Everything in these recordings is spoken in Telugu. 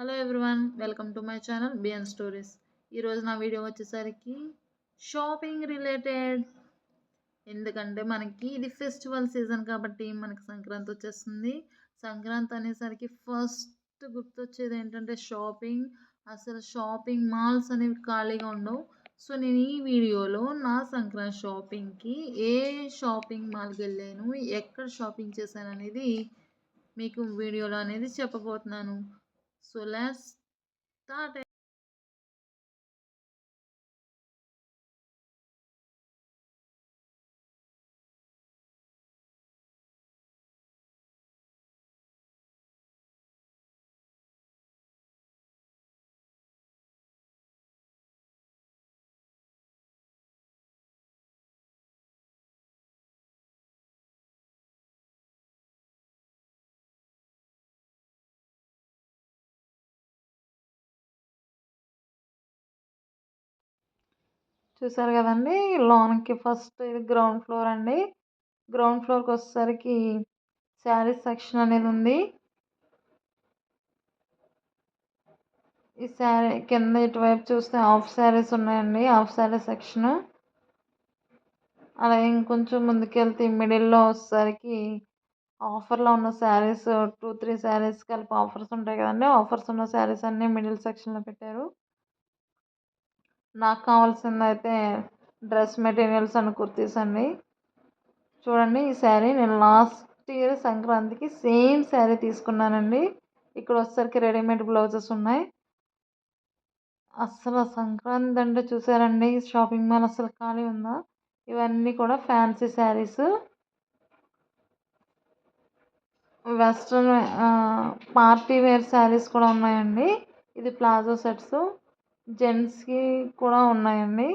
Hello everyone, welcome to my channel BN stories. ఈరోజు నా వీడియో వచ్చేసరికి షాపింగ్ రిలేటెడ్. ఎందుకంటే మనకి ఇది ఫెస్టివల్ సీజన్ కాబట్టి మనకి సంక్రాంతి వచ్చేస్తుంది. సంక్రాంతి అనేసరికి ఫస్ట్ గుర్తొచ్చేది ఏంటంటే షాపింగ్. అసలు షాపింగ్ మాల్స్ అనేవి ఖాళీగా ఉండవు. సో నేను ఈ వీడియోలో నా సంక్రాంతి షాపింగ్కి ఏ షాపింగ్ మాల్కి వెళ్ళాను, ఎక్కడ షాపింగ్ చేశాను అనేది మీకు వీడియోలో అనేది చెప్పబోతున్నాను. So let's start. చూసారు కదండి, లోన్కి ఫస్ట్ ఇది గ్రౌండ్ ఫ్లోర్ అండి. గ్రౌండ్ ఫ్లోర్కి వచ్చేసరికి శారీస్ సెక్షన్ అనేది ఉంది. ఈ శారీ కింద ఇటువైపు చూస్తే హాఫ్ శారీస్ ఉన్నాయండి, హాఫ్ శారీ సెక్షన్. అలాగే ఇంకొంచెం ముందుకెళ్తే మిడిల్లో వచ్చేసరికి ఆఫర్లో ఉన్న శారీస్ 2-3 శారీస్ కలిపి ఆఫర్స్ ఉంటాయి కదండి. ఆఫర్స్ ఉన్న శారీస్ అన్నీ మిడిల్ సెక్షన్లో పెట్టారు. నాకు కావాల్సింది అయితే డ్రెస్ మెటీరియల్స్ అండ్ కుర్తీస్ అండి. చూడండి, ఈ శారీ నేను లాస్ట్ ఇయర్ సంక్రాంతికి సేమ్ శారీ తీసుకున్నానండి. ఇక్కడ వచ్చేసరికి రెడీమేడ్ బ్లౌజెస్ ఉన్నాయి. అస్సలు సంక్రాంతి అంటే చూసారండి, షాపింగ్ మాల్ అసలు ఖాళీ ఉందా. ఇవన్నీ కూడా fancy saris, western party wear saris కూడా ఉన్నాయండి. ఇది ప్లాజో సెట్స్, జెంట్స్కి కూడా ఉన్నాయండి.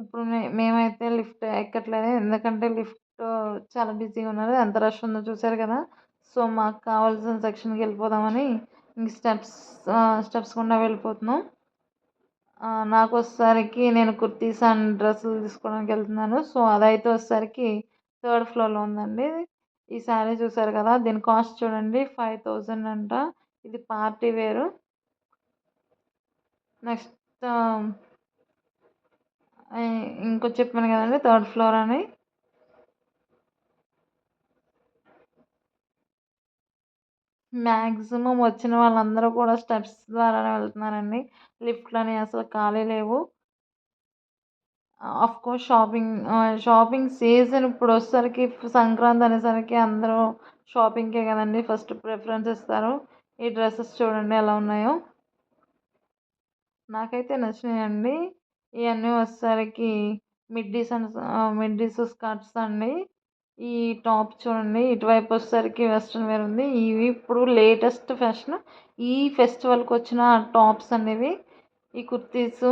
ఇప్పుడు మేమైతే లిఫ్ట్ ఎక్కట్లేదు, ఎందుకంటే లిఫ్ట్ చాలా బిజీగా ఉన్నారు, ఎంత రష్ ఉందో చూసారు కదా. సో మాకు కావాల్సిన సెక్షన్కి వెళ్ళిపోదామని ఇంక స్టెప్స్ గుండా వెళ్ళిపోతున్నాం. నాకు వచ్చేసరికి నేను కుర్తీస్ అండ్ డ్రెస్సులు తీసుకోవడానికి వెళ్తున్నాను. సో అదైతే వచ్చేసరికి 3rd ఫ్లోర్లో ఉందండి. ఈ శారీ చూసారు కదా, దీని కాస్ట్ చూడండి 5000 అంట. ఇది పార్టీ వేరు. నెక్స్ట్ ఇంకో చెప్పాను కదండి 3rd ఫ్లోర్ అని. మ్యాక్సిమం వచ్చిన వాళ్ళందరూ కూడా స్టెప్స్ ద్వారానే వెళ్తున్నారండి. లిఫ్ట్లని అసలు ఖాళీ లేవు. కోర్స్ షాపింగ్ సీజన్ ఇప్పుడు వచ్చేసరికి సంక్రాంతి అనేసరికి అందరూ షాపింగ్కే కదండి ఫస్ట్ ప్రిఫరెన్స్ ఇస్తారు. ఈ డ్రెస్సెస్ చూడండి ఎలా ఉన్నాయో, నాకైతే నచ్చినాయండి. ఇవన్నీ వచ్చేసరికి మిడ్డీస్ స్కర్ట్స్ అండి. ఈ టాప్ చూడండి, ఇటువైపు వచ్చేసరికి వెస్ట్రన్ వేర్ ఉంది. ఇవి ఇప్పుడు లేటెస్ట్ ఫ్యాషన్, ఈ ఫెస్టివల్కి వచ్చిన టాప్స్ అనేవి. ఈ కుర్తీస్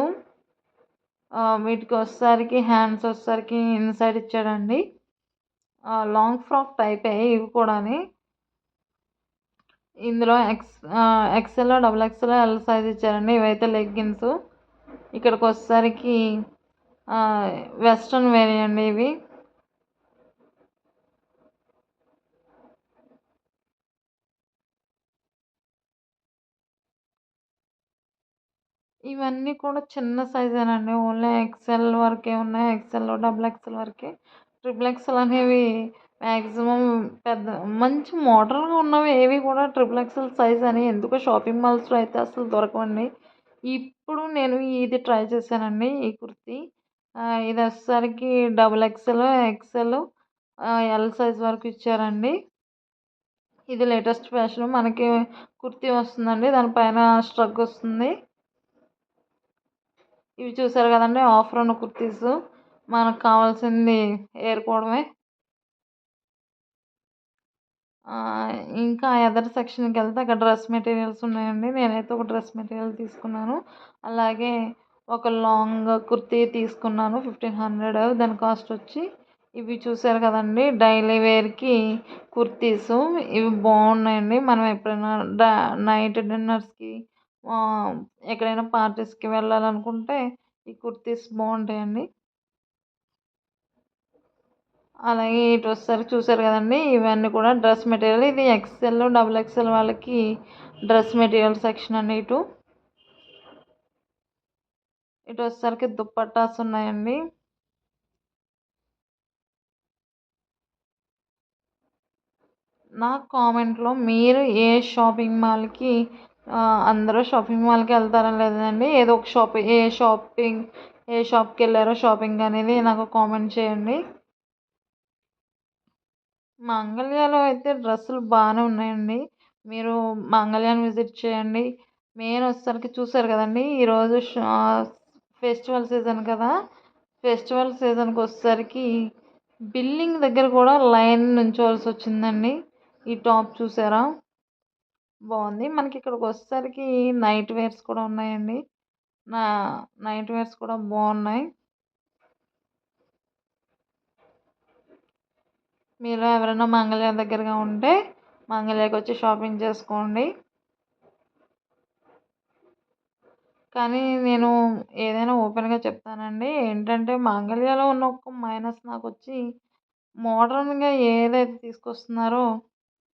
వీటికి వచ్చేసరికి హ్యాండ్స్ వచ్చేసరికి ఇన్సైడ్ ఇచ్చాడండి. లాంగ్ ఫ్రాక్ టైప్ ఇవి కూడా. ఇందులో ఎక్స్ఎల్, XXL, L సైజ్ ఇచ్చారండి. ఇవైతే లెగ్గిన్స్. ఇక్కడికి వచ్చేసరికి వెస్ట్రన్ వేర్ అండి ఇవి. ఇవన్నీ కూడా చిన్న సైజేనండి, ఓన్లీ ఎక్స్ఎల్ వరకే ఉన్నాయి. XL, XXL వరకే. XXL అనేవి మ్యాక్సిమం పెద్ద మంచి మోడర్న్గా ఉన్నవి ఏవి కూడా XXL సైజ్ అని ఎందుకో షాపింగ్ మాల్స్లో అయితే అసలు దొరకవండి. ఇప్పుడు నేను ఇది ట్రై చేశానండి, ఈ కుర్తీ. ఇది వచ్చేసరికి XXL, XL, L సైజ్ వరకు ఇచ్చారండి. ఇది లేటెస్ట్ ఫ్యాషన్. మనకి కుర్తీ వస్తుందండి, దానిపైన స్ట్రగ్ వస్తుంది. ఇవి చూసారు కదండి, ఆఫర్ ఉన్న కుర్తీస్. మనకు కావాల్సింది ఏరుకోవడమే. ఇంకా అదర్ సెక్షన్కి వెళ్తే అక్కడ డ్రెస్ మెటీరియల్స్ ఉన్నాయండి. నేనైతే ఒక డ్రెస్ మెటీరియల్ తీసుకున్నాను. అలాగే ఒక లాంగ్ కుర్తీ తీసుకున్నాను 1500. దాని కాస్ట్ వచ్చి. ఇవి చూసారు కదండి, డైలీ వేర్కి కుర్తీస్. ఇవి బాగున్నాయండి. మనం ఎప్పుడైనా నైట్ డిన్నర్స్కి ఎక్కడైనా పార్టీస్కి వెళ్ళాలనుకుంటే ఈ కుర్తీస్ బాగుంటాయండి. అలాగే ఇటు వచ్చేసరికి చూసారు కదండి, ఇవన్నీ కూడా డ్రెస్ మెటీరియల్. ఇది ఎక్స్ఎల్ డబుల్ ఎక్స్ఎల్ వాళ్ళకి డ్రెస్ మెటీరియల్ సెక్షన్ అండి. ఇటు వచ్చేసరికి దుప్పట్టాస్ ఉన్నాయండి. నా కామెంట్లో మీరు ఏ షాపింగ్ మాల్కి అందరూ షాపింగ్ మాల్కి వెళ్తారని లేదండి, ఏదో ఒక ఏ షాప్కి వెళ్ళారో షాపింగ్ అనేది నాకు కామెంట్ చేయండి. మంగళ్యాలో అయితే డ్రెస్సులు బాగానే ఉన్నాయండి. మీరు మంగళ్యాని విజిట్ చేయండి. మెయిన్ వచ్చేసరికి చూసారు కదండి, ఈరోజు ఫెస్టివల్ సీజన్ కదా, ఫెస్టివల్ సీజన్కి వచ్చేసరికి బిల్లింగ్ దగ్గర కూడా లైన్ నుంచోవాల్సి వచ్చిందండి. ఈ టాప్ చూసారా, బాగుంది. మనకి ఇక్కడికి వచ్చేసరికి నైట్ వేర్స్ కూడా ఉన్నాయండి. నా నైట్ వేర్స్ కూడా బాగున్నాయి. మీరు ఎవరైనా మంగళ్య దగ్గరగా ఉంటే మంగళ్యకి వచ్చి షాపింగ్ చేసుకోండి. కానీ నేను ఏదైనా ఓపెన్గా చెప్తానండి, ఏంటంటే మంగళ్యలో ఉన్న ఒక మైనస్ నాకు వచ్చి మోడర్న్గా ఏదైతే తీసుకొస్తున్నారో